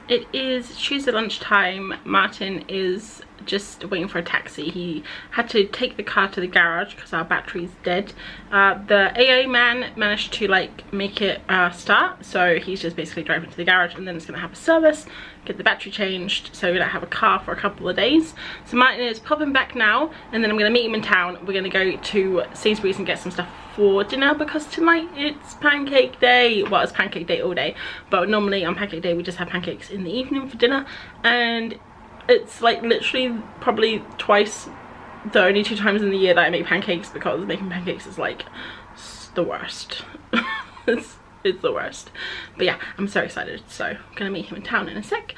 It is Tuesday lunchtime. Martin is just waiting for a taxi. He had to take the car to the garage because our battery's dead. The AA man managed to like make it start, so he's just basically driving to the garage and then it's gonna have a service, get the battery changed, so we don't have a car for a couple of days. So Martin is popping back now, and then I'm gonna meet him in town. We're gonna go to Sainsbury's and get some stuff for dinner because tonight it's pancake day. Well, it's pancake day all day, but normally on pancake day we just have pancakes in the evening for dinner, and it's like literally probably twice, the only 2 times in the year that I make pancakes, because making pancakes is like the worst. it's the worst. But yeah, I'm so excited. So I'm gonna meet him in town in a sec.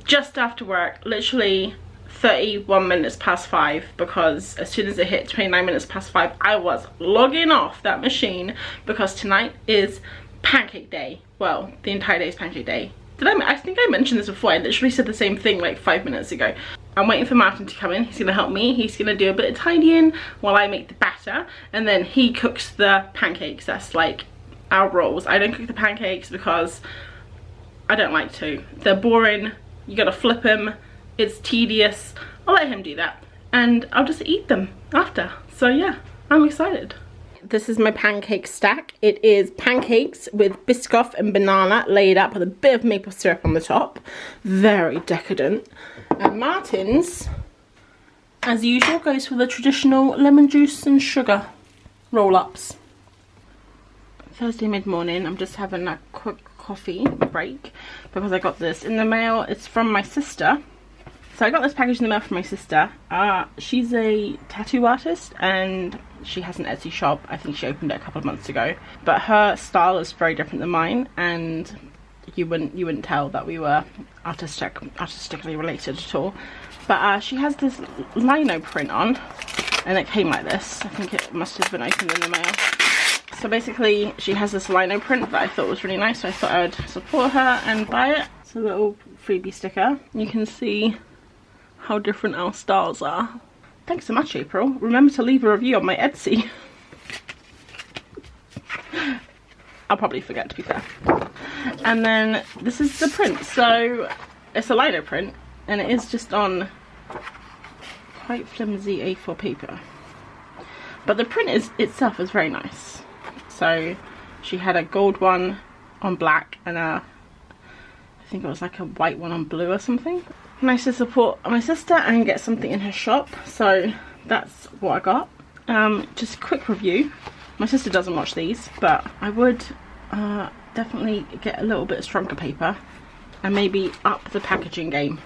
Just after work, literally 31 minutes past 5, because as soon as it hit 29 minutes past 5, I was logging off that machine because tonight is pancake day. Well, the entire day is pancake day. I think I mentioned this before. I literally said the same thing like 5 minutes ago. I'm waiting for Martin to come in. He's gonna help me. He's gonna do a bit of tidying while I make the batter, and then he cooks the pancakes. That's like our rolls. I don't cook the pancakes because I don't like to. They're boring. You gotta flip them. It's tedious. I'll let him do that, and I'll just eat them after. So yeah, I'm excited. This is my pancake stack. It is pancakes with Biscoff and banana laid up with a bit of maple syrup on the top. Very decadent. And Martin's, as usual, goes for the traditional lemon juice and sugar roll-ups. Thursday mid-morning, I'm just having a quick coffee break because I got this in the mail. It's from my sister. So I got this package in the mail from my sister. She's a tattoo artist and she has an Etsy shop. I think she opened it a couple of months ago. But her style is very different than mine, and you wouldn't tell that we were artistically related at all. But she has this lino print on, and it came like this. I think it must have been opened in the mail. So basically she has this lino print that I thought was really nice, so I thought I would support her and buy it. It's a little freebie sticker. You can see how different our styles are. Thanks so much, April. Remember to leave a review on my Etsy. I'll probably forget, to be fair. And then this is the print. So it's a lino print, and it is just on quite flimsy A4 paper. But the print itself is very nice. So she had a gold one on black and I think it was like a white one on blue or something. Nice to support my sister and get something in her shop, so that's what I got. Just a quick review. My sister doesn't watch these, but I would definitely get a little bit stronger paper and maybe up the packaging game.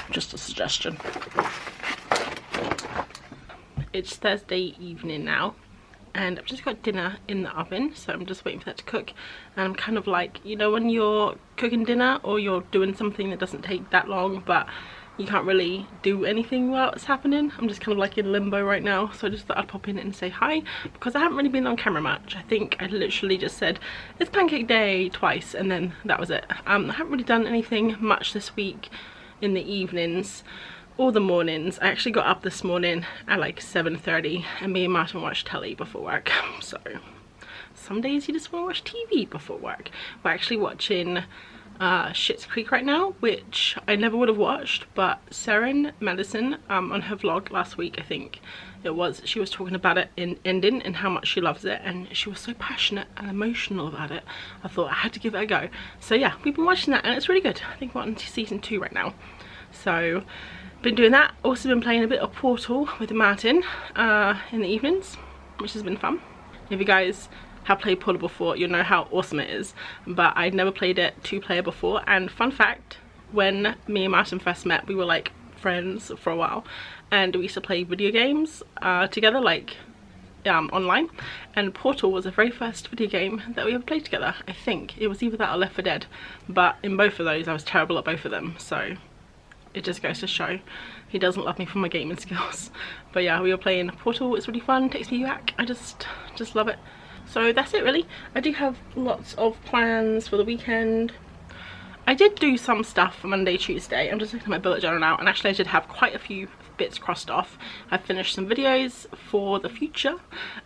Just a suggestion. It's Thursday evening now, and I've just got dinner in the oven, so I'm just waiting for that to cook. And I'm kind of like, you know, when you're cooking dinner or you're doing something that doesn't take that long but you can't really do anything while it's happening, I'm just kind of like in limbo right now. So I just thought I'd pop in and say hi, because I haven't really been on camera much. I think I literally just said it's pancake day twice and then that was it. I haven't really done anything much this week in the evenings or the mornings. I actually got up this morning at like 7:30 and me and Martin watched telly before work. So some days you just want to watch TV before work. We're actually watching Schitt's Creek right now, which I never would have watched, but Seren Madison on her vlog last week, I think it was, she was talking about it in ending and how much she loves it, and she was so passionate and emotional about it. I thought I had to give it a go. So yeah, we've been watching that and it's really good. I think we're on to season 2 right now. So been doing that. Also been playing a bit of Portal with Martin in the evenings, which has been fun. If you guys have played Portal before, you'll know how awesome it is, but I'd never played it 2-player before. And fun fact, when me and Martin first met, we were like friends for a while, and we used to play video games together, like online, and Portal was the very first video game that we ever played together. I think it was either that or Left 4 Dead, but in both of those I was terrible at both of them, so it just goes to show he doesn't love me for my gaming skills. But yeah, we were playing Portal. It's really fun, takes me back. I just love it. So that's it really. I do have lots of plans for the weekend. I did do some stuff for Monday, Tuesday. I'm just looking at my bullet journal now, and actually I did have quite a few bits crossed off. I finished some videos for the future.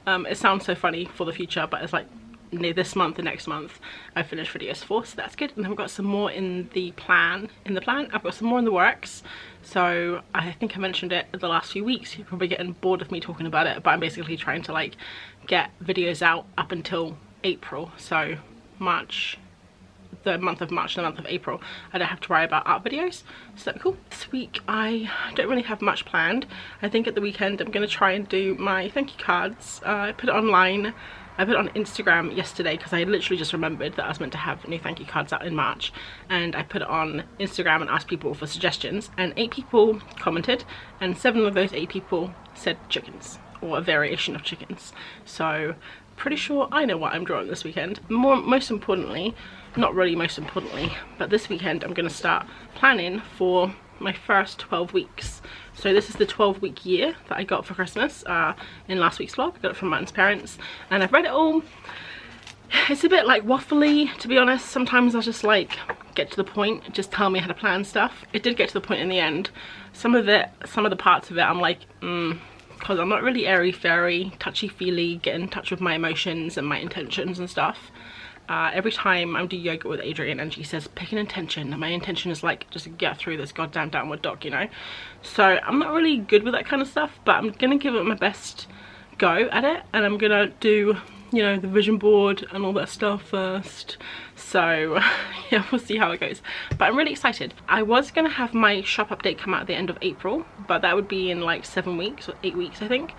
It sounds so funny, for the future, but it's like this month and next month I finished videos for, so that's good. And I've got some more in the plan. I've got some more in the works. So I think I mentioned it in the last few weeks. You're probably getting bored of me talking about it, but I'm basically trying to like get videos out up until April. So the month of March and the month of April, I don't have to worry about art videos, so that'd be cool. This week I don't really have much planned. I think at the weekend I'm going to try and do my thank you cards. I put it online. I put it on Instagram yesterday because I literally just remembered that I was meant to have new thank you cards out in March, and I put it on Instagram and asked people for suggestions, and 8 people commented, and 7 of those 8 people said chickens, or a variation of chickens. So pretty sure I know what I'm drawing this weekend. Most importantly, not really most importantly, but this weekend I'm going to start planning for my first 12 weeks. So this is the 12-week year that I got for Christmas in last week's vlog. I got it from Martin's parents, and I've read it all. It's a bit like waffly, to be honest. Sometimes I just like get to the point, just tell me how to plan stuff. It did get to the point in the end. Some of the parts of it I'm like, because I'm not really airy-fairy, touchy-feely, get in touch with my emotions and my intentions and stuff. Every time I do yoga with Adrian and she says pick an intention, and my intention is like just get through this goddamn downward dog, you know. So I'm not really good with that kind of stuff, but I'm gonna give it my best go at it, and I'm gonna do, you know, the vision board and all that stuff first. So yeah, we'll see how it goes, but I'm really excited. I was gonna have my shop update come out at the end of April, but that would be in like 7 weeks or 8 weeks I think.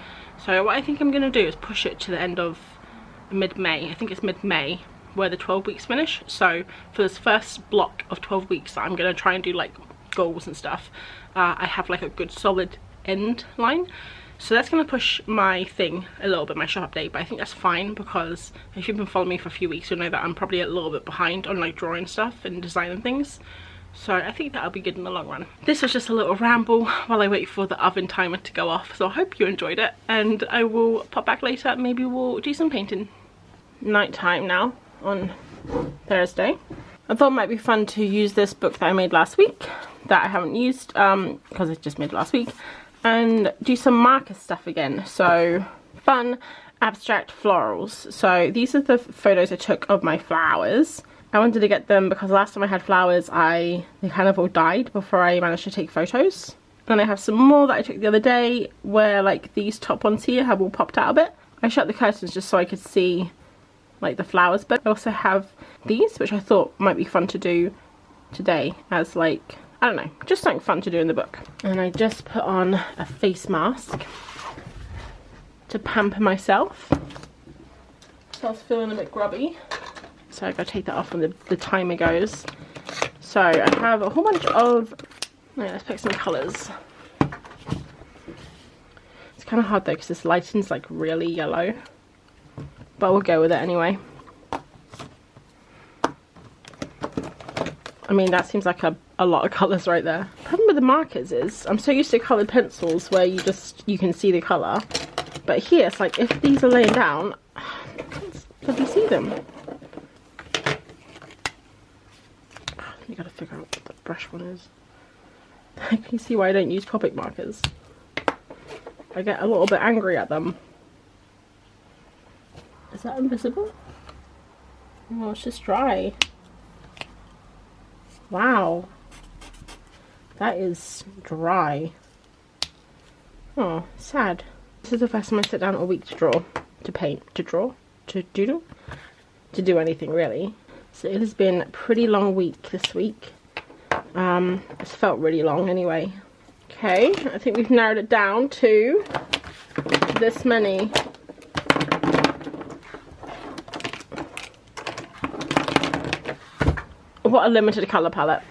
So what I think I'm gonna do is push it to the end of mid-May. I think it's mid-May where the 12 weeks finish. So for this first block of 12 weeks I'm gonna try and do like goals and stuff. I have like a good solid end line, so that's gonna push my thing a little bit, my shop update, but I think that's fine because if you've been following me for a few weeks you'll know that I'm probably a little bit behind on like drawing stuff and designing things. So I think that'll be good in the long run. This was just a little ramble while I wait for the oven timer to go off, so I hope you enjoyed it, and I will pop back later. Maybe we'll do some painting. Night time now on Thursday. I thought it might be fun to use this book that I made last week that I haven't used because it's just made last week, and do some marker stuff again. So fun abstract florals. So these are the photos I took of my flowers. I wanted to get them because last time I had flowers they kind of all died before I managed to take photos. Then I have some more that I took the other day where like these top ones here have all popped out a bit. I shut the curtains just so I could see like the flowers, but I also have these which I thought might be fun to do today as like, I don't know, just something fun to do in the book. And I just put on a face mask to pamper myself, so I was feeling a bit grubby, so I gotta take that off when the timer goes. So I have a whole bunch of, let's pick some colours. It's kind of hard though because this lighting's like really yellow, but we'll go with it anyway. I mean, that seems like a lot of colours right there. The problem with the markers is I'm so used to coloured pencils where you can see the colour, but here it's like if these are laying down, I can't bloody see them. You gotta figure out what the brush one is. Can you see why I don't use Copic markers? I get a little bit angry at them. Is that invisible? Oh, it's just dry. Wow. That is dry. Oh, sad. This is the first time I sit down all week to draw, to paint, to draw, to doodle, to do anything really. So it has been a pretty long week this week. It's felt really long anyway. Okay, I think we've narrowed it down to this many. What a limited colour palette.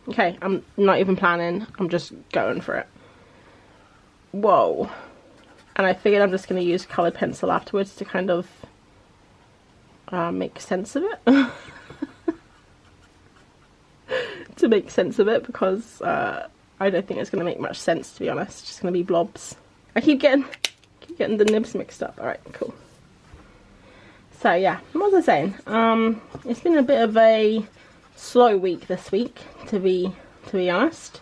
Okay, I'm not even planning, I'm just going for it. Whoa. And I figured I'm just going to use coloured pencil afterwards to kind of make sense of it. To make sense of it, because I don't think it's going to make much sense, to be honest. It's just going to be blobs. I keep getting the nibs mixed up. Alright, cool. So yeah, what was I saying? It's been a bit of a slow week this week, to be honest.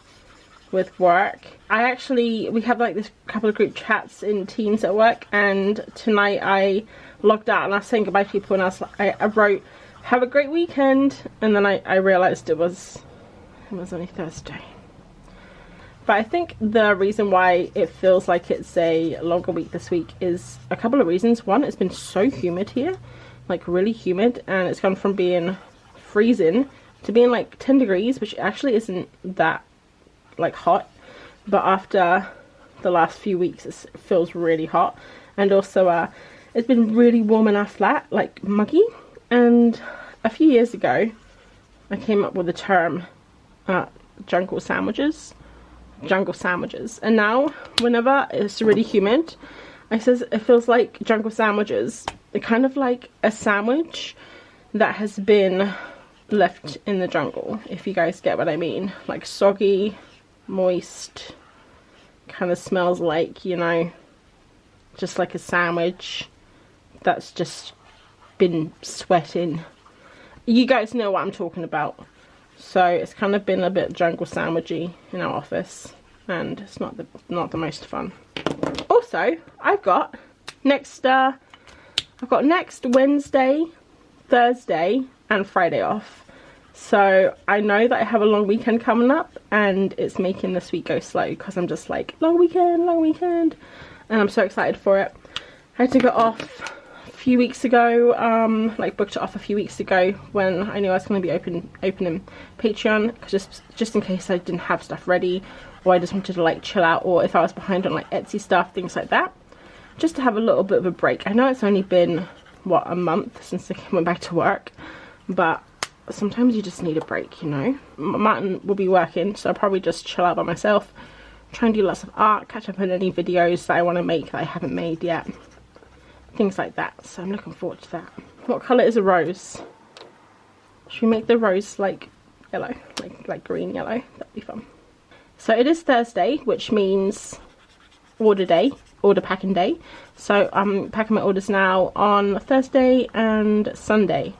with work. We have like this couple of group chats in Teams at work, and tonight I logged out and I was saying goodbye to people, and I wrote, have a great weekend, and then I realized it was only Thursday. But I think the reason why it feels like it's a longer week this week is a couple of reasons. One, it's been so humid here, like really humid, and it's gone from being freezing to being like 10 degrees, which actually isn't that like hot, but after the last few weeks it feels really hot. And also it's been really warm in our flat, like muggy. And a few years ago I came up with the term jungle sandwiches, and now whenever it's really humid, I says it feels like jungle sandwiches. They're kind of like a sandwich that has been left in the jungle, if you guys get what I mean. Like soggy, moist, kind of smells like, you know, just like a sandwich that's just been sweating. You guys know what I'm talking about. So it's kind of been a bit jungle sandwichy in our office, and it's not the most fun. Also, I've got next Wednesday, Thursday and Friday off. So I know that I have a long weekend coming up, and it's making this week go slow because I'm just like, long weekend, and I'm so excited for it. I had to go off a few weeks ago, like booked it off a few weeks ago when I knew I was going to be opening Patreon, just in case I didn't have stuff ready, or I just wanted to like chill out, or if I was behind on like Etsy stuff, things like that, just to have a little bit of a break. I know it's only been what, a month since I went back to work, but sometimes you just need a break, you know. Martin will be working, so I'll probably just chill out by myself, try and do lots of art, catch up on any videos that I want to make that I haven't made yet, things like that. So I'm looking forward to that. What colour is a rose? Should we make the rose like yellow, like green yellow? That'd be fun. So it is Thursday, which means order packing day. So I'm packing my orders now on Thursday and Sunday,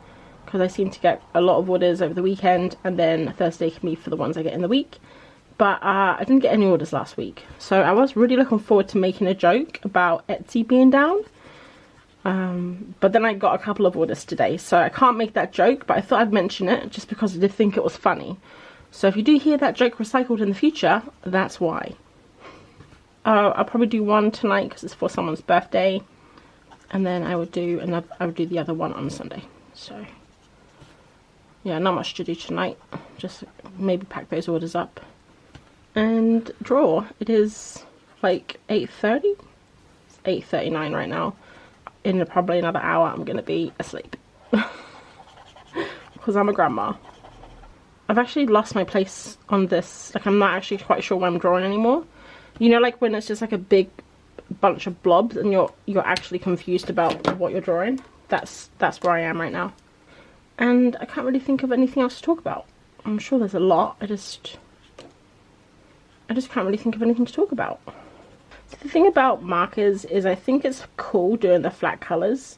because I seem to get a lot of orders over the weekend, and then Thursday can be for the ones I get in the week. But I didn't get any orders last week, so I was really looking forward to making a joke about Etsy being down, but then I got a couple of orders today, so I can't make that joke, but I thought I'd mention it just because I did think it was funny. So if you do hear that joke recycled in the future, that's why. I'll probably do one tonight because it's for someone's birthday, and then I would do the other one on Sunday. So yeah, not much to do tonight, just maybe pack those orders up and draw. It is like 8:30. It's 8:39 right now. In probably another hour I'm gonna be asleep because I'm a grandma. I've actually lost my place on this, like I'm not actually quite sure what I'm drawing anymore. You know, like when it's just like a big bunch of blobs and you're actually confused about what you're drawing. That's where I am right now. And I can't really think of anything else to talk about. I'm sure there's a lot. I just can't really think of anything to talk about. So the thing about markers is I think it's cool doing the flat colours,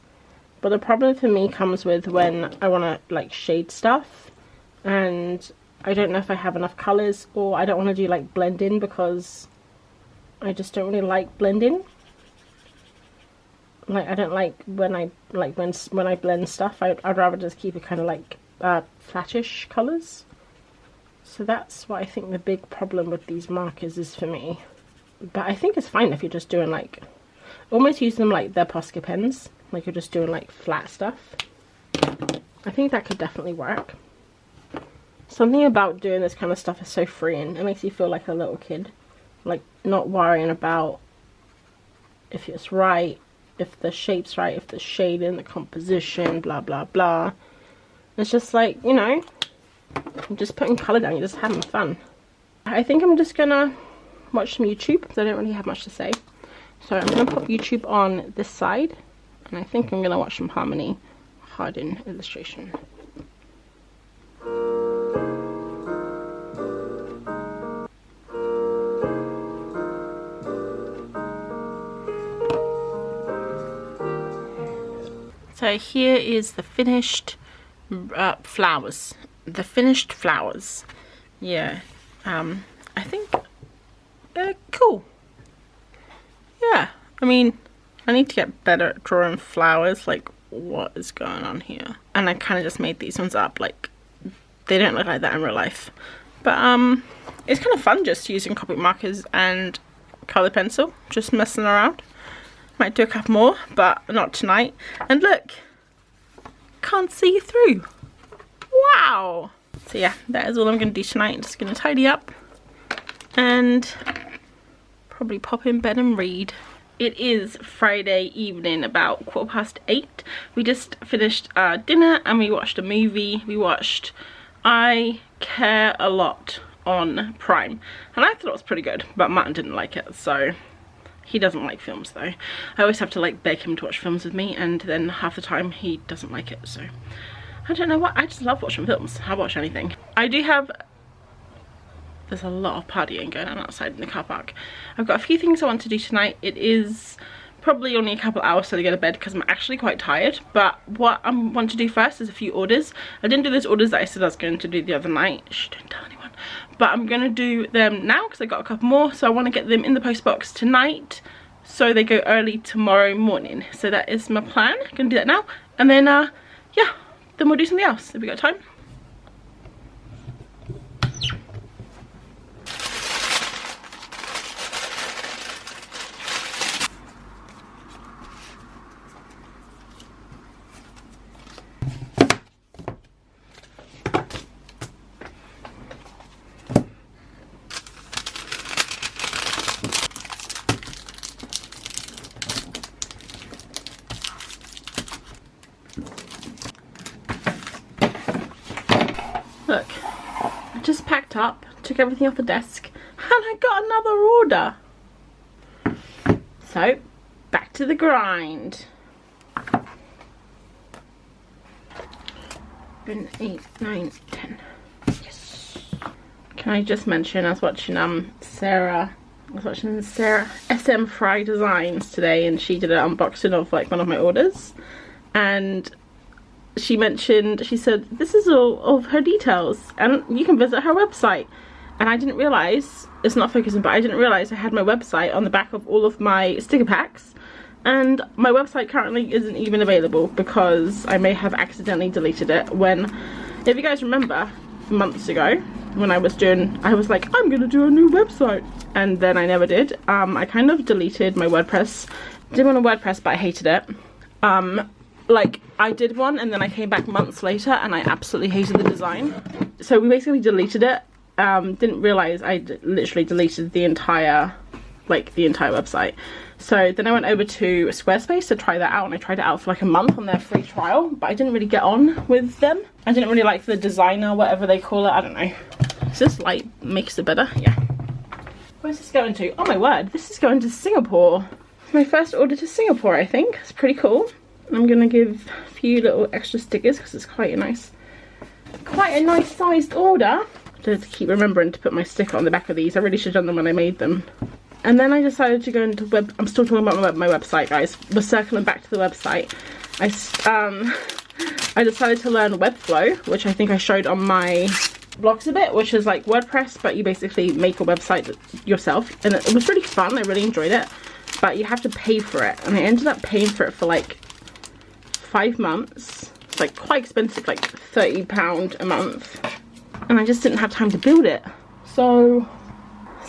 but the problem for me comes with when I want to like shade stuff, and I don't know if I have enough colours, or I don't want to do like blending because I just don't really like blending. Like I don't like when I blend stuff. I'd rather just keep it kind of like flattish colours. So that's what I think the big problem with these markers is for me. But I think it's fine if you're just doing like, almost use them like they're Posca pens, like you're just doing like flat stuff. I think that could definitely work. Something about doing this kind of stuff is so freeing. It makes you feel like a little kid, like not worrying about if it's right, if the shape's right, if the shading, the composition, blah blah blah. It's just like, you know, you're just putting colour down, you're just having fun. I think I'm just gonna watch some YouTube because I don't really have much to say. So I'm gonna put YouTube on this side, and I think I'm gonna watch some Harmony Hardin illustration. So here is the finished flowers. The finished flowers. Yeah. I think cool. Yeah, I mean, I need to get better at drawing flowers. Like, what is going on here? And I kind of just made these ones up. Like, they don't look like that in real life. But it's kind of fun just using Copic markers and colour pencil, just messing around. Might do a couple more, but not tonight. And look, can't see you through. Wow. So yeah, that is all I'm going to do tonight. I'm just going to tidy up and probably pop in bed and read. It is Friday evening, about 8:15. We just finished our dinner and we watched a movie. We watched I Care a Lot on Prime, and I thought it was pretty good, but Martin didn't like it, so he doesn't like films though. I always have to like beg him to watch films with me, and then half the time he doesn't like it, so I don't know what. I just love watching films. I'll watch anything. I do have, there's a lot of partying going on outside in the car park. I've got a few things I want to do tonight. It is probably only a couple hours till I go to bed because I'm actually quite tired, but what I want to do first is a few orders. I didn't do those orders that I said I was going to do the other night. Shh, don't tell anyone. But I'm going to do them now because I got a couple more, so I want to get them in the post box tonight so they go early tomorrow morning. So that is my plan. I'm going to do that now, and then yeah, then we'll do something else if we got time. Look, I just packed up, took everything off the desk, and I got another order. So, back to the grind. 7, 8, 9, 10. Yes. Can I just mention, I was watching Sarah SM Fry Designs today, and she did an unboxing of like one of my orders, and she mentioned, she said this is all of her details and you can visit her website. And I didn't realize, it's not focusing, but I didn't realize I had my website on the back of all of my sticker packs, and my website currently isn't even available because I may have accidentally deleted it. When, if you guys remember, months ago when I was like, I'm gonna do a new website, and then I never did. I kind of deleted my WordPress. Did one on WordPress, but I hated it. Like, I did one and then I came back months later and I absolutely hated the design. So we basically deleted it. Didn't realize I literally deleted the entire website. So then I went over to Squarespace to try that out, and I tried it out for like a month on their free trial, but I didn't really get on with them. I didn't really like the designer, whatever they call it, I don't know. Is this light makes it better? Yeah. Where's this going to? Oh my word, this is going to Singapore. My first order to Singapore, I think. It's pretty cool. I'm gonna give a few little extra stickers because it's quite a nice sized order. To keep remembering to put my sticker on the back of these. I really should have done them when I made them. And then I decided to go into I'm still talking about my website, guys. We're circling back to the website. I decided to learn Webflow, which I think I showed on my vlogs a bit, which is like WordPress, but you basically make a website yourself, and it was really fun. I really enjoyed it, but you have to pay for it, and I ended up paying for it for like 5 months. It's like quite expensive, like £30 a month, and I just didn't have time to build it. So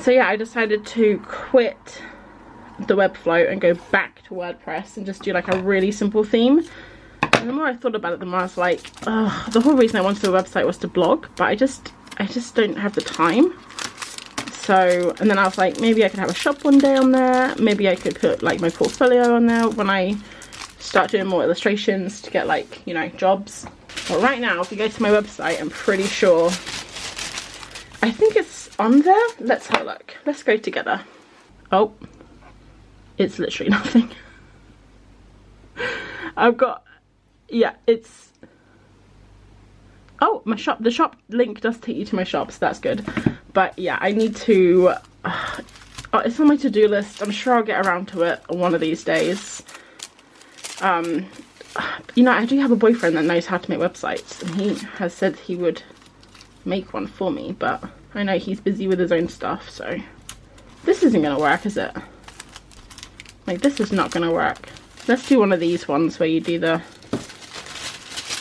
yeah, I decided to quit the Webflow and go back to WordPress and just do like a really simple theme. And the more I thought about it, the more I was like, ugh, the whole reason I wanted a website was to blog, but I just don't have the time. So, and then I was like, maybe I could have a shop one day on there. Maybe I could put like my portfolio on there when I start doing more illustrations to get like, you know, jobs. But right now, if you go to my website, I'm pretty sure, I think it's on there. Let's have a look. Let's go together. Oh, it's literally nothing. I've got, yeah, it's, oh, my shop, the shop link does take you to my shop, so that's good. But yeah, I need to, oh, it's on my to-do list. I'm sure I'll get around to it one of these days. You know, I do have a boyfriend that knows how to make websites, and he has said he would make one for me, but I know he's busy with his own stuff, so This isn't gonna work, is it? Like, this is not gonna work. Let's do one of these ones where you do the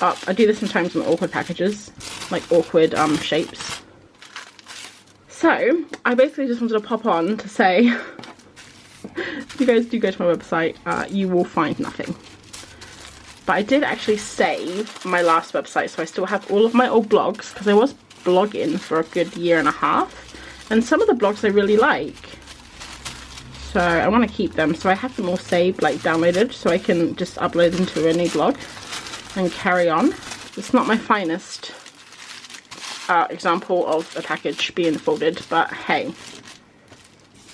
up. I do this sometimes on awkward packages, like awkward shapes. So I basically just wanted to pop on to say, if you guys do go to my website, you will find nothing. But I did actually save my last website, so I still have all of my old blogs, because I was blogging for a good year and a half, and some of the blogs I really like. So I want to keep them, so I have them all saved, like downloaded, so I can just upload them to a new blog and carry on. It's not my finest example of a package being folded, but hey,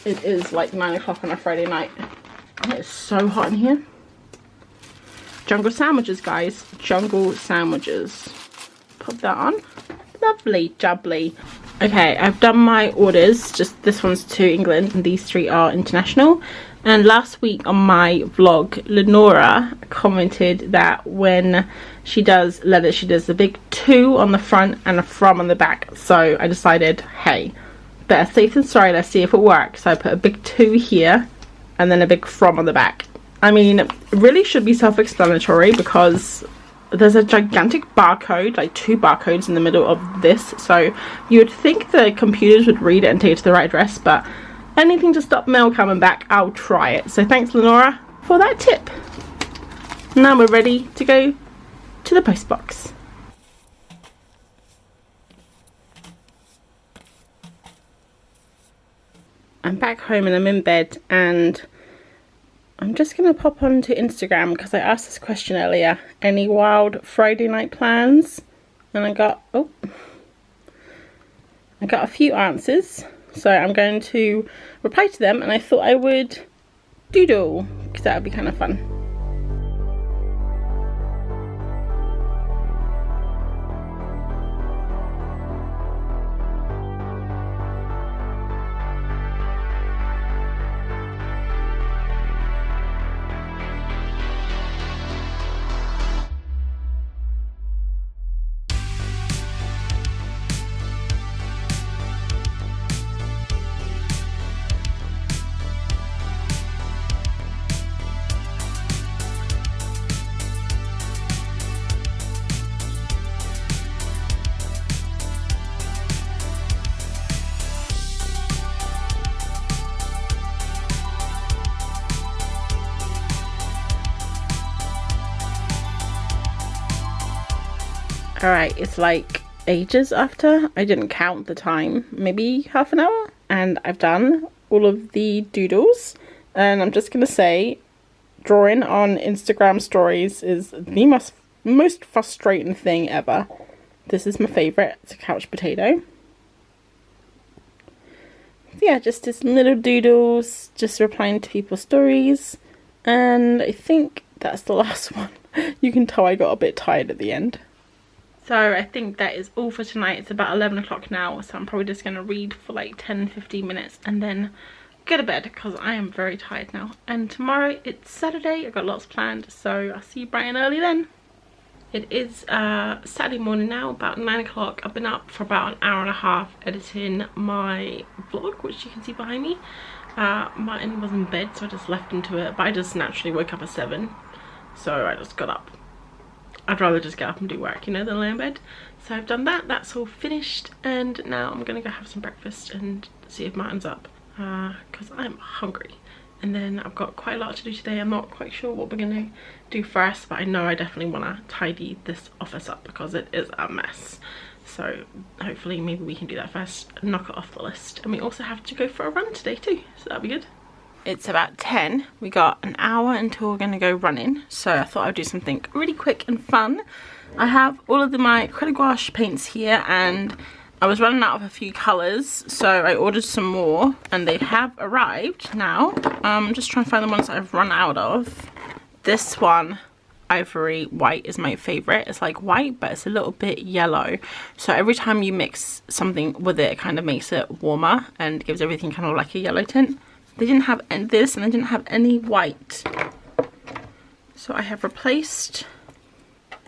it is like 9 o'clock on a Friday night. It is so hot in here. Jungle sandwiches, guys. Jungle sandwiches. Put that on. Lovely jubbly. Okay, I've done my orders. Just this one's to England and these 3 are international. And last week on my vlog, Lenora commented that when she does letters, she does the big 2 on the front and a from on the back. So I decided, hey, better safe than sorry, let's see if it works. So I put a big 2 here and then a big from on the back. I mean, it really should be self-explanatory because there's a gigantic barcode, like 2 barcodes in the middle of this, so you would think the computers would read it and take it to the right address, but anything to stop mail coming back, I'll try it. So thanks, Lenora, for that tip. Now we're ready to go to the post box. I'm back home and I'm in bed, and I'm just going to pop onto Instagram because I asked this question earlier. Any wild Friday night plans? And I got a few answers. So I'm going to reply to them, and I thought I would doodle because that would be kind of fun. Alright, it's like ages after. I didn't count the time, maybe half an hour, and I've done all of the doodles. And I'm just gonna say, drawing on Instagram stories is the most frustrating thing ever. This is my favourite. It's a couch potato. Yeah, just this little doodles, just replying to people's stories, and I think that's the last one. You can tell I got a bit tired at the end. So I think that is all for tonight. It's about 11 o'clock now, so I'm probably just going to read for like 10-15 minutes and then go to bed because I am very tired now. And tomorrow it's Saturday. I've got lots planned, so I'll see you bright and early then. It is Saturday morning now, about 9 o'clock. I've been up for about an hour and a half editing my vlog, which you can see behind me. Martin was in bed, so I just left him to it, but I just naturally woke up at 7, so I just got up. I'd rather just get up and do work, you know, than lay in bed. So I've done that, that's all finished, and now I'm gonna go have some breakfast and see if Martin's up, because I'm hungry. And then I've got quite a lot to do today. I'm not quite sure what we're gonna do first, but I know I definitely wanna tidy this office up because it is a mess. So hopefully maybe we can do that first, knock it off the list. And we also have to go for a run today too, so that'll be good. It's about 10. We got an hour until we're gonna go running, so I thought I'd do something really quick and fun. I have all of my Acrylagouache paints here, and I was running out of a few colours, so I ordered some more, and they have arrived now. I'm just trying to find the ones that I've run out of. This one, Ivory White, is my favourite. It's like white, but it's a little bit yellow, so every time you mix something with it, it kind of makes it warmer and gives everything kind of like a yellow tint. They didn't have this, and they didn't have any white, so I have replaced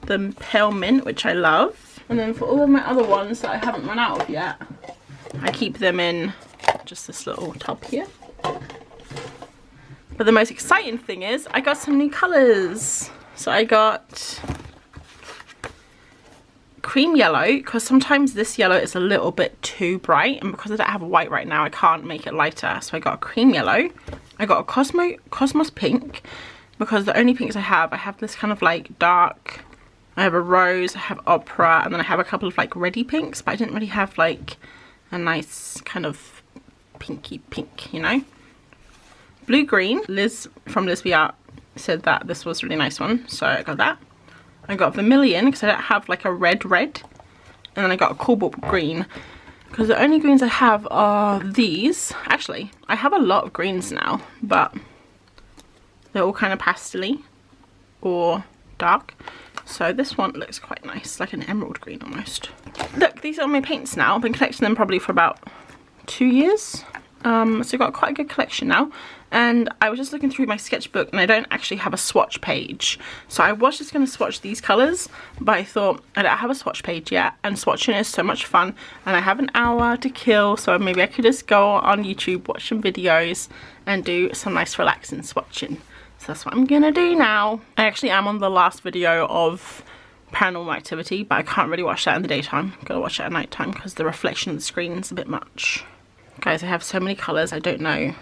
the pale mint, which I love. And then for all of my other ones that I haven't run out of yet, I keep them in just this little tub here. But the most exciting thing is I got some new colours. So I got cream yellow, because sometimes this yellow is a little bit too bright, and because I don't have white right now I can't make it lighter. So I got a cream yellow. I got a Cosmos pink, because the only pinks I have this kind of like dark, I have a rose, I have opera, and then I have a couple of like reddy pinks, but I didn't really have like a nice kind of pinky pink, you know. Blue green, Liz from Lisbia said that this was a really nice one, so I got that. I got vermilion because I don't have like a red, and then I got a cobalt green because the only greens I have are these. Actually, I have a lot of greens now, but they're all kind of pastel-y or dark. So this one looks quite nice, like an emerald green almost. Look, these are my paints now. I've been collecting them probably for about 2 years. So I've got quite a good collection now. And I was just looking through my sketchbook and I don't actually have a swatch page. So I was just going to swatch these colours, but I thought I don't have a swatch page yet, and swatching is so much fun and I have an hour to kill, so maybe I could just go on YouTube, watch some videos and do some nice relaxing swatching. So that's what I'm gonna do now. I actually am on the last video of Paranormal Activity, but I can't really watch that in the daytime. I'm gonna watch it at night time because the reflection of the screen is a bit much. Guys, I have so many colours, I don't know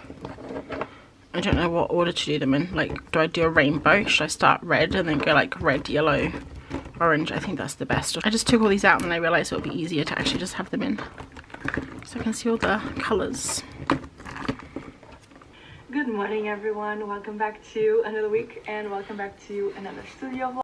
what order to do them in. Like, do I do a rainbow? Should I start red and then go like red, yellow, orange? I think that's the best. I just took all these out and then I realised it would be easier to actually just have them in, so I can see all the colours. Good morning everyone, welcome back to another week and welcome back to another studio vlog.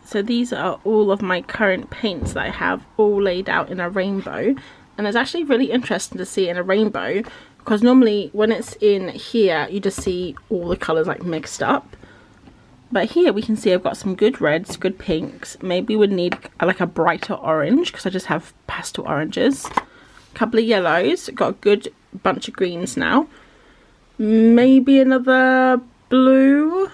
So these are all of my current paints that I have all laid out in a rainbow, and it's actually really interesting to see in a rainbow because normally when it's in here you just see all the colours like mixed up, but here we can see I've got some good reds, good pinks, maybe would need like a brighter orange because I just have pastel oranges, a couple of yellows, got a good bunch of greens now, maybe another blue,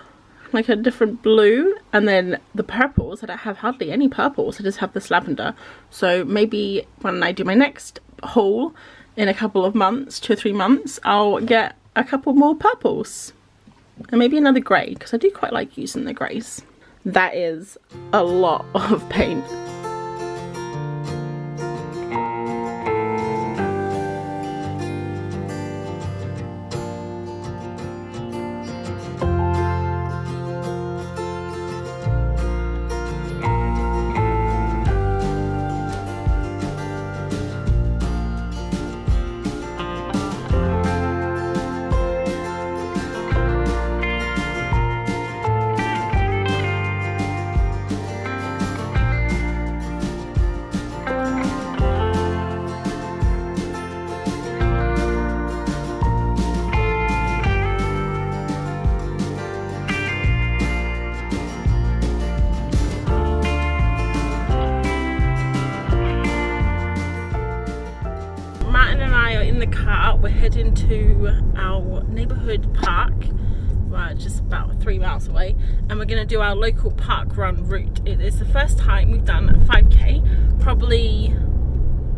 like a different blue, and then the purples. I don't have hardly any purples, I just have this lavender. So maybe when I do my next haul in a couple of months, 2 or 3 months, I'll get a couple more purples and maybe another grey because I do quite like using the greys. That is a lot of paint. In the car, we're heading to our neighbourhood park, just about 3 miles away, and we're going to do our local park run route. It is the first time we've done a 5k, probably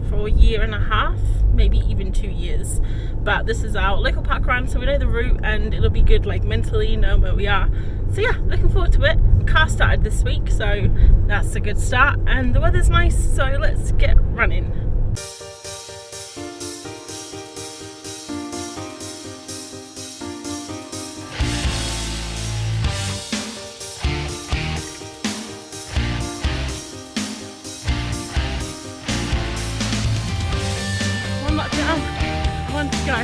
for 1.5 years, maybe even 2 years, but this is our local park run, so we know the route and it'll be good, like mentally know where we are. So yeah, looking forward to it. The car started this week, so that's a good start, and the weather's nice, so let's get running. Go.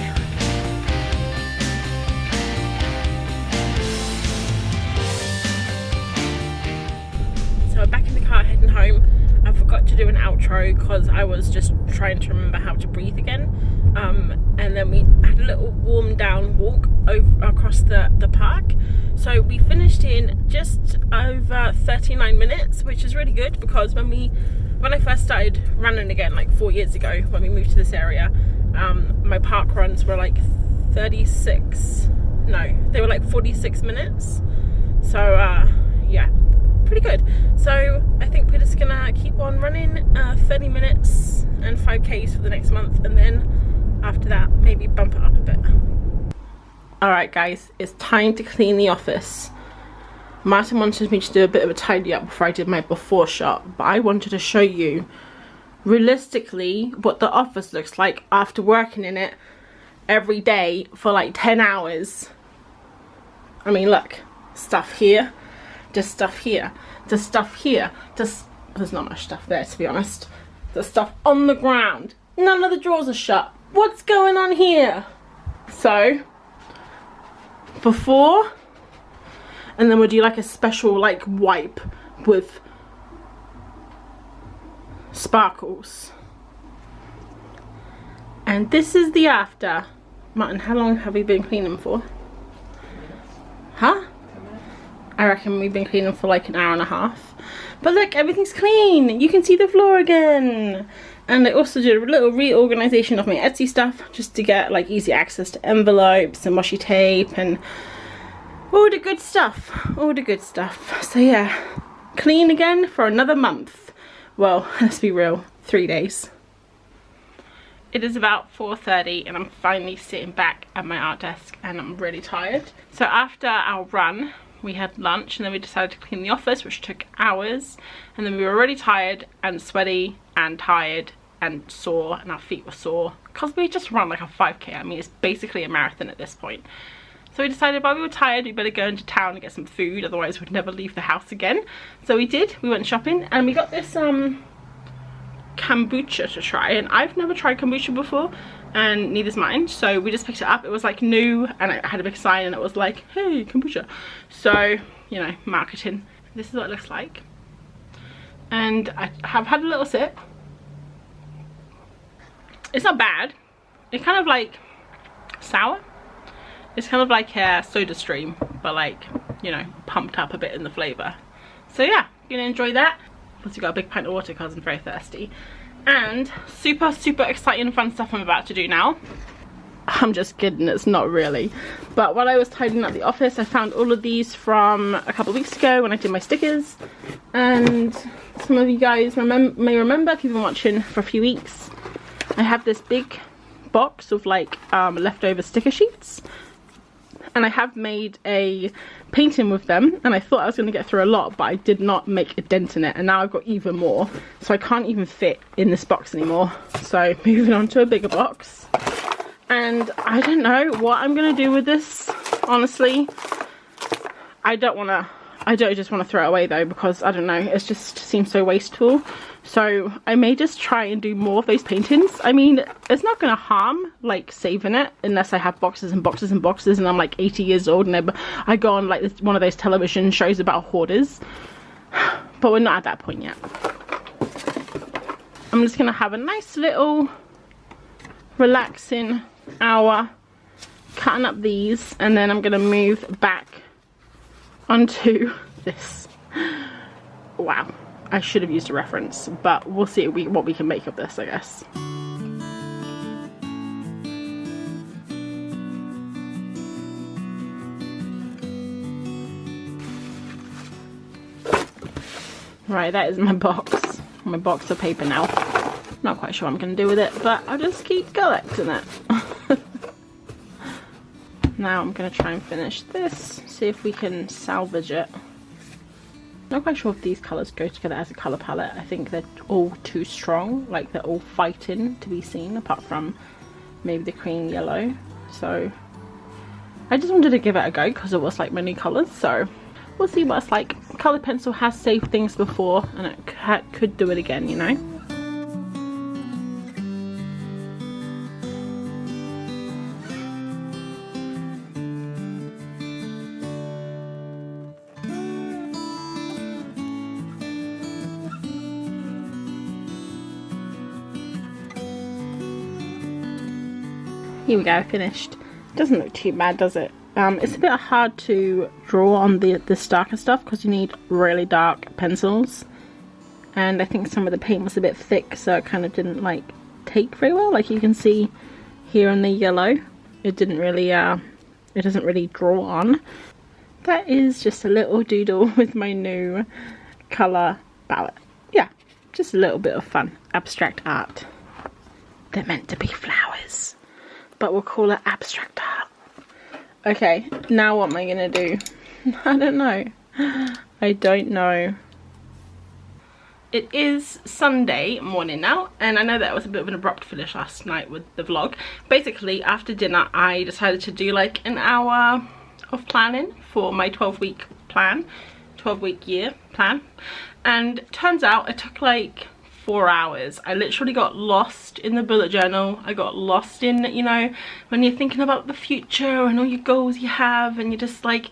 So we're back in the car heading home. I forgot to do an outro because I was just trying to remember how to breathe again, and then we had a little warm down walk across the park. So we finished in just over 39 minutes, which is really good because when I first started running again like 4 years ago, when we moved to this area, my park runs were like 46, no, they were like 46 minutes. So yeah, pretty good. So I think we're just gonna keep on running 30 minutes and 5Ks for the next month, and then after that maybe bump it up a bit. Alright guys, it's time to clean the office. Martin wanted me to do a bit of a tidy up before I did my before shot, but I wanted to show you realistically what the office looks like after working in it every day for like 10 hours. I mean, look, stuff here, just stuff here, just stuff here, just, there's not much stuff there to be honest. There's stuff on the ground, none of the drawers are shut. What's going on here? So before, and then we'll do like a special like wipe with sparkles. And this is the after. Martin, how long have we been cleaning for? Huh? I reckon we've been cleaning for like an hour and a half. But look, everything's clean. You can see the floor again. And I also did a little reorganization of my Etsy stuff just to get like easy access to envelopes and washi tape and all the good stuff. All the good stuff. So yeah, clean again for another month. Well, let's be real, 3 days. It is about 4:30 and I'm finally sitting back at my art desk and I'm really tired. So after our run, we had lunch and then we decided to clean the office, which took hours. And then we were really tired and sweaty and tired and sore, and our feet were sore because we just run like a 5K. I mean, it's basically a marathon at this point. So we decided while we were tired, we better go into town and get some food, otherwise we'd never leave the house again. So we did, we went shopping and we got this kombucha to try, and I've never tried kombucha before and neither's mine, so we just picked it up. It was like new and it had a big sign and it was like, hey, kombucha. So, you know, marketing. This is what it looks like, and I have had a little sip. It's not bad. It's kind of like sour. It's kind of like a soda stream, but like, you know, pumped up a bit in the flavour. So yeah, you're gonna enjoy that. Plus you got a big pint of water because I'm very thirsty. And super, super exciting fun stuff I'm about to do now. I'm just kidding, it's not really. But while I was tidying up the office, I found all of these from a couple of weeks ago when I did my stickers. And some of you guys may remember, if you've been watching for a few weeks, I have this big box of like leftover sticker sheets. And I have made a painting with them, and I thought I was going to get through a lot, but I did not make a dent in it, and now I've got even more, so I can't even fit in this box anymore. So moving on to a bigger box, and I don't know what I'm going to do with this, honestly. I don't just want to throw it away though, because I don't know, it just seems so wasteful. So I may just try and do more of those paintings. I mean, it's not going to harm like saving it, unless I have boxes and boxes and boxes and I'm like 80 years old and I go on like this, one of those television shows about hoarders. But we're not at that point yet. I'm just going to have a nice little relaxing hour cutting up these, and then I'm going to move back onto this. Wow, I should have used a reference, but we'll see what we can make of this, I guess. Right, that is my box of paper now. Not quite sure what I'm going to do with it, but I'll just keep collecting it. Now I'm going to try and finish this, see if we can salvage it. Not quite sure if these colours go together as a colour palette. I think they're all too strong, like they're all fighting to be seen, apart from maybe the cream yellow. So I just wanted to give it a go because it was like many colours, so we'll see what it's like. Coloured pencil has saved things before and it could do it again, you know. Here we go, finished. Doesn't look too bad, does it? It's a bit hard to draw on this darker stuff because you need really dark pencils, and I think some of the paint was a bit thick, so it kind of didn't like take very well. Like you can see here in the yellow, it didn't really it doesn't really draw on. That is just a little doodle with my new colour palette. Yeah, just a little bit of fun. Abstract art. They're meant to be flowers, but we'll call it abstract art. Okay, now what am I gonna do? I don't know. I don't know. It is Sunday morning now, and I know that was a bit of an abrupt finish last night with the vlog. Basically, after dinner, I decided to do like an hour of planning for my 12-week plan, 12-week year plan, and turns out it took like 4 hours. I literally got lost in the bullet journal. I got lost in, you know, when you're thinking about the future and all your goals you have, and you're just like,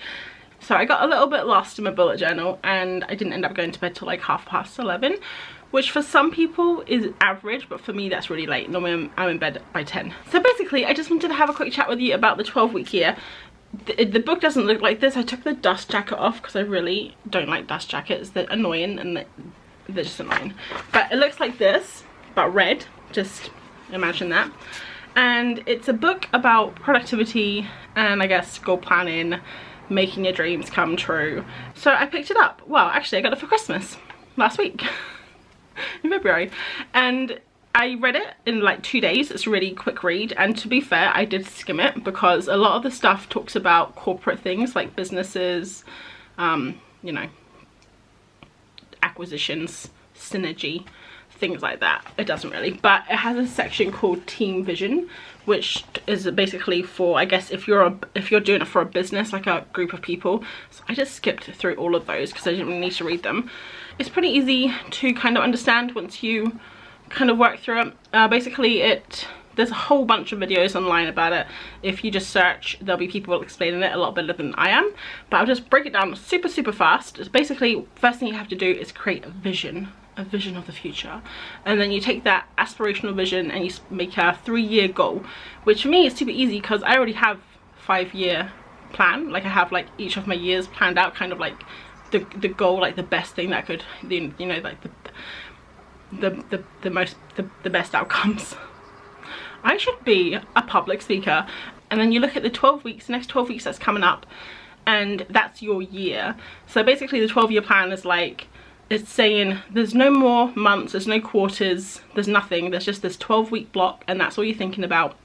so I got a little bit lost in my bullet journal, and I didn't end up going to bed till like 11:30, which for some people is average, but for me that's really late. Normally I'm in bed by 10. So basically I just wanted to have a quick chat with you about the 12-week year. The book doesn't look like this. I took the dust jacket off because I really don't like dust jackets. They're annoying, and they're just annoying. But it looks like this, but red. Just imagine that. And it's a book about productivity and I guess goal planning, making your dreams come true. So I picked it up. Well, actually I got it for Christmas last week in February, and I read it in like 2 days. It's a really quick read, and to be fair, I did skim it because a lot of the stuff talks about corporate things like businesses, you know, acquisitions, synergy, things like that. It doesn't really, but it has a section called team vision, which is basically for, I guess, if you're doing it for a business, like a group of people. So I just skipped through all of those because I didn't really need to read them. It's pretty easy to kind of understand once you kind of work through it. Basically there's a whole bunch of videos online about it. If you just search, there'll be people explaining it a lot better than I am, but I'll just break it down super fast. It's basically, first thing you have to do is create a vision of the future, and then you take that aspirational vision and you make a 3-year goal, which for me is super easy because I already have 5-year plan. Like I have like each of my years planned out, kind of like the goal, like the best thing that could, you know, like the best outcomes. I should be a public speaker. And then you look at the 12 weeks, the next 12 weeks that's coming up, and that's your year. So basically the 12-year plan is like, it's saying there's no more months, there's no quarters, there's nothing, there's just this 12-week block, and that's all you're thinking about,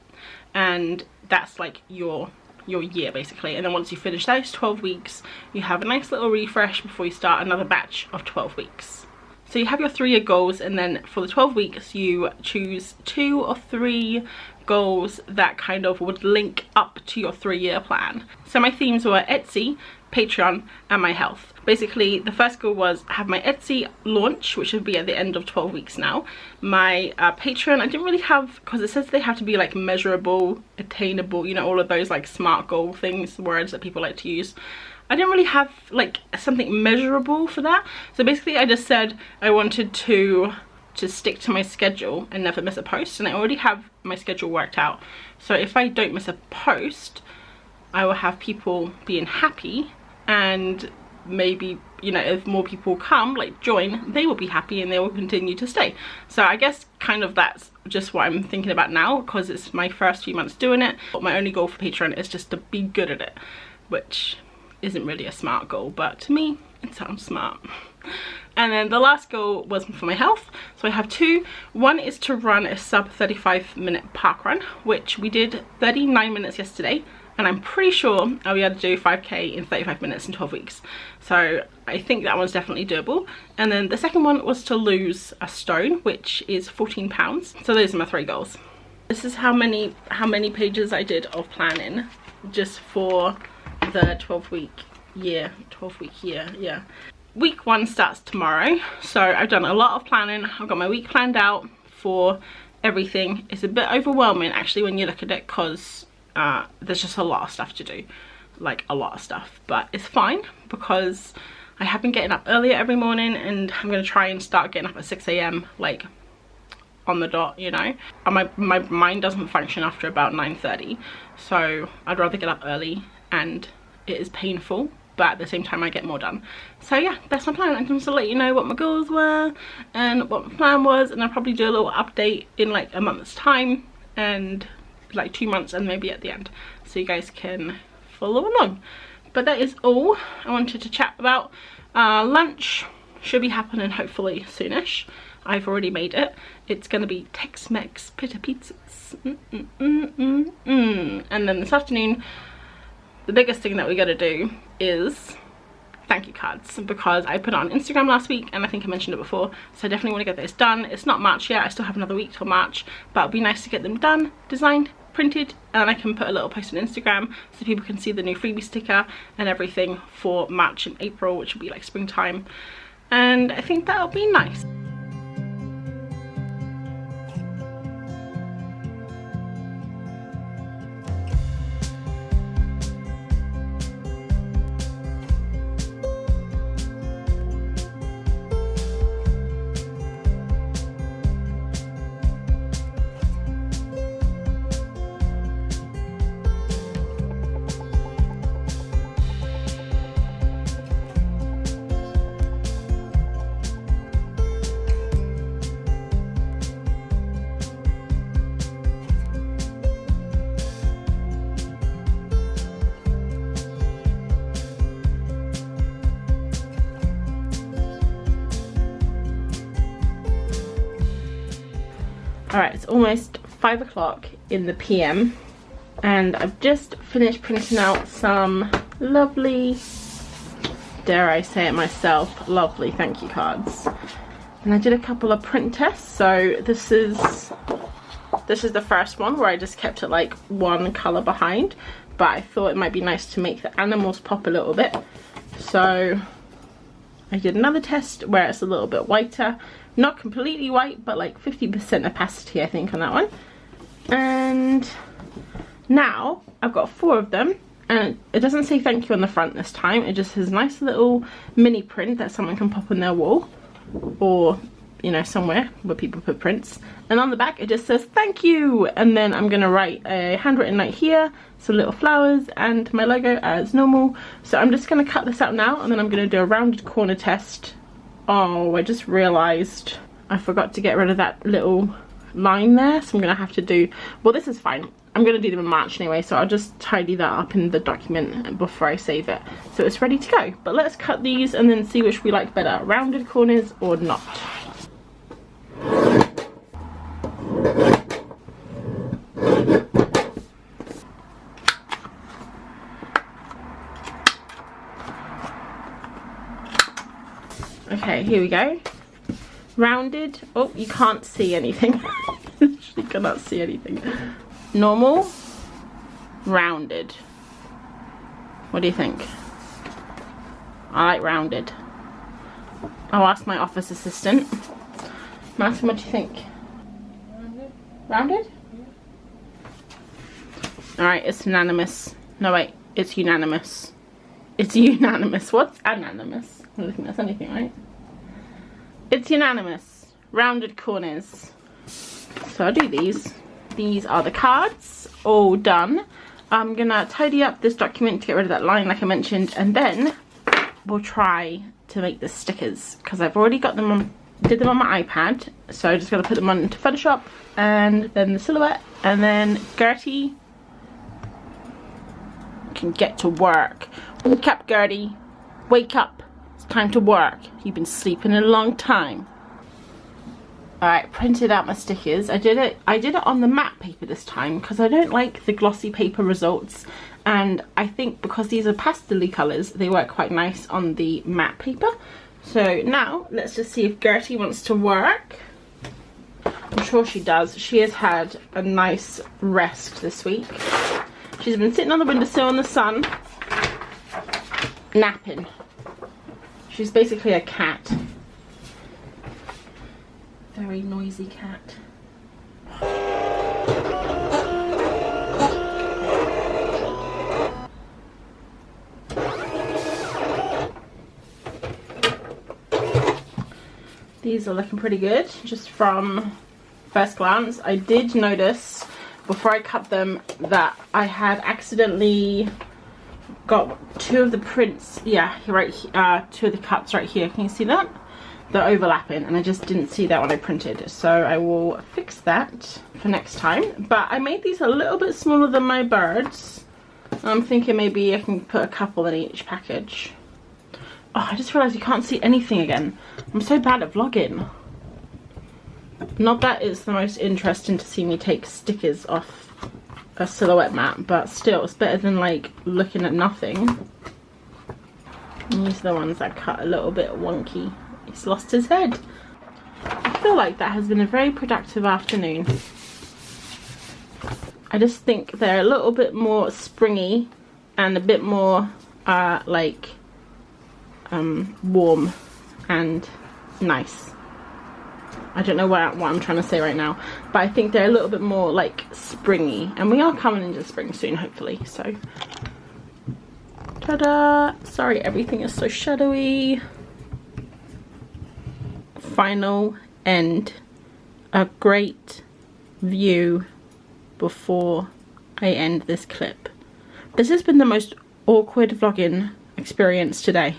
and that's like your year basically. And then once you finish those 12 weeks, you have a nice little refresh before you start another batch of 12 weeks. So you have your 3-year goals, and then for the 12 weeks you choose 2 or 3 goals that kind of would link up to your 3-year plan. So my themes were Etsy, Patreon, and my health. Basically the first goal was have my Etsy launch, which would be at the end of 12 weeks now. My Patreon I didn't really have, because it says they have to be like measurable, attainable, you know, all of those like SMART goal things, words that people like to use. I didn't really have like something measurable for that. So basically I just said I wanted to stick to my schedule and never miss a post, and I already have my schedule worked out. So if I don't miss a post, I will have people being happy, and maybe, you know, if more people come, like join, they will be happy and they will continue to stay. So I guess kind of that's just what I'm thinking about now, because it's my first few months doing it. But my only goal for Patreon is just to be good at it, which isn't really a SMART goal, but to me it sounds smart. And then the last goal was for my health. So I have 2. One is to run a sub 35-minute park run, which we did 39 minutes yesterday, and I'm pretty sure I'll be able to do 5k in 35 minutes in 12 weeks. So I think that one's definitely doable. And then the second one was to lose a stone, which is 14 pounds. So those are my 3 goals. This is how many pages I did of planning just for the 12-week year, yeah. Week 1 starts tomorrow, so I've done a lot of planning. I've got my week planned out for everything. It's a bit overwhelming actually when you look at it, because there's just a lot of stuff to do, like a lot of stuff, but it's fine because I have been getting up earlier every morning, and I'm going to try and start getting up at 6 AM like on the dot, you know. And my mind doesn't function after about 9:30, so I'd rather get up early, and it is painful, but at the same time I get more done. So yeah, that's my plan. I'm just to let you know what my goals were and what my plan was, and I'll probably do a little update in like a month's time, and like 2 months, and maybe at the end, so you guys can follow along. But that is all I wanted to chat about. Lunch should be happening hopefully soonish. I've already made it. It's gonna be Tex-Mex pita pizzas. And then this afternoon, the biggest thing that we gotta do is thank you cards, because I put it on Instagram last week and I think I mentioned it before, so I definitely want to get this done. It's not March yet, I still have another week till March, but it'd be nice to get them done, designed, printed, and I can put a little post on Instagram so people can see the new freebie sticker and everything for March and April, which will be like springtime, and I think that'll be nice. Alright, it's almost 5 o'clock in the PM and I've just finished printing out some lovely, dare I say it myself, lovely thank you cards. And I did a couple of print tests, so this is the first one where I just kept it like one colour behind, but I thought it might be nice to make the animals pop a little bit. So I did another test where it's a little bit whiter. Not completely white, but like 50% opacity I think on that one. And now I've got 4 of them, and it doesn't say thank you on the front this time. It just has a nice little mini print that someone can pop on their wall, or you know, somewhere where people put prints. And on the back it just says thank you, and then I'm gonna write a handwritten note here, some little flowers, and my logo as normal. So I'm just gonna cut this out now, and then I'm gonna do a rounded corner test. Oh, I just realised I forgot to get rid of that little line there, so I'm gonna have to do, well, this is fine, I'm gonna do them in March anyway, so I'll just tidy that up in the document before I save it, so it's ready to go. But let's cut these and then see which we like better, rounded corners or not. Okay, here we go. Rounded. Oh, you can't see anything. Literally cannot see anything. Normal. Rounded. What do you think? I like rounded. I'll ask my office assistant. Martin, what do you think? Rounded? Rounded? Yeah. Alright, it's unanimous. No, wait. It's unanimous. It's unanimous. What's unanimous? I don't think that's anything, right? It's unanimous. Rounded corners. So I'll do these. These are the cards. All done. I'm gonna tidy up this document to get rid of that line like I mentioned, and then we'll try to make the stickers, because I've already got them on, did them on my iPad, so I just gotta put them on into Photoshop, and then the silhouette, and then Gertie can get to work. Wake up, Gertie. Wake up. It's time to work. You've been sleeping a long time. Alright, printed out my stickers. I did it on the matte paper this time because I don't like the glossy paper results, and I think because these are pastel-y colours they work quite nice on the matte paper. So now let's just see if Gertie wants to work. I'm sure she does. She has had a nice rest this week. She's been sitting on the windowsill in the sun, napping. She's basically a cat. Very noisy cat. These are looking pretty good, just from first glance. I did notice before I cut them that I had accidentally got 2 of the prints, yeah, right, 2 of the cuts right here. Can you see that? They're overlapping, and I just didn't see that when I printed, so I will fix that for next time. But I made these a little bit smaller than my birds. I'm thinking maybe I can put a couple in each package. Oh, I just realised you can't see anything again. I'm so bad at vlogging. Not that it's the most interesting to see me take stickers off a silhouette mat, but still, it's better than like looking at nothing. And these are the ones that cut a little bit wonky. He's lost his head. I feel like that has been a very productive afternoon. I just think they're a little bit more springy and a bit more warm and nice. I don't know what I'm trying to say right now, but I think they're a little bit more like springy, and we are coming into spring soon, hopefully. So ta-da! Sorry, everything is so shadowy. Final end. A great view before I end this clip. This has been the most awkward vlogging experience today.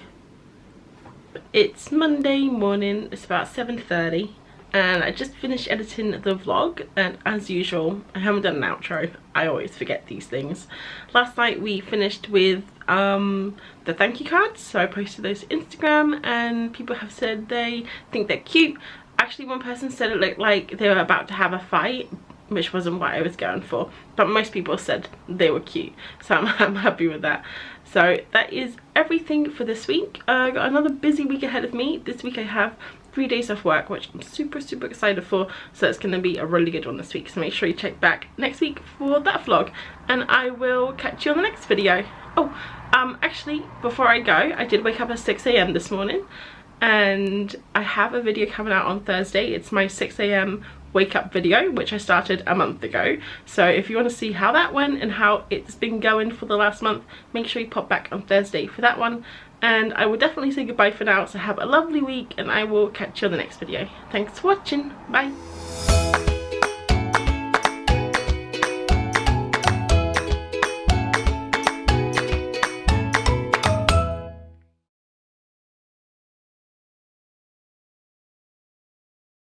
It's Monday morning, it's about 7:30, and I just finished editing the vlog, and as usual I haven't done an outro. I always forget these things. Last night we finished with the thank you cards, so I posted those to Instagram and people have said they think they're cute. Actually, one person said it looked like they were about to have a fight, which wasn't what I was going for, but most people said they were cute, so I'm happy with that. So that is everything for this week. I got another busy week ahead of me. This week I have 3 days off work, which I'm super excited for, so it's going to be a really good one this week, so make sure you check back next week for that vlog, and I will catch you on the next video. Oh, actually, before I go, I did wake up at 6 AM this morning, and I have a video coming out on Thursday. It's my 6 AM wake up video, which I started a month ago, so if you want to see how that went and how it's been going for the last month, make sure you pop back on Thursday for that one. And I will definitely say goodbye for now, so have a lovely week, and I will catch you on the next video. Thanks for watching. Bye.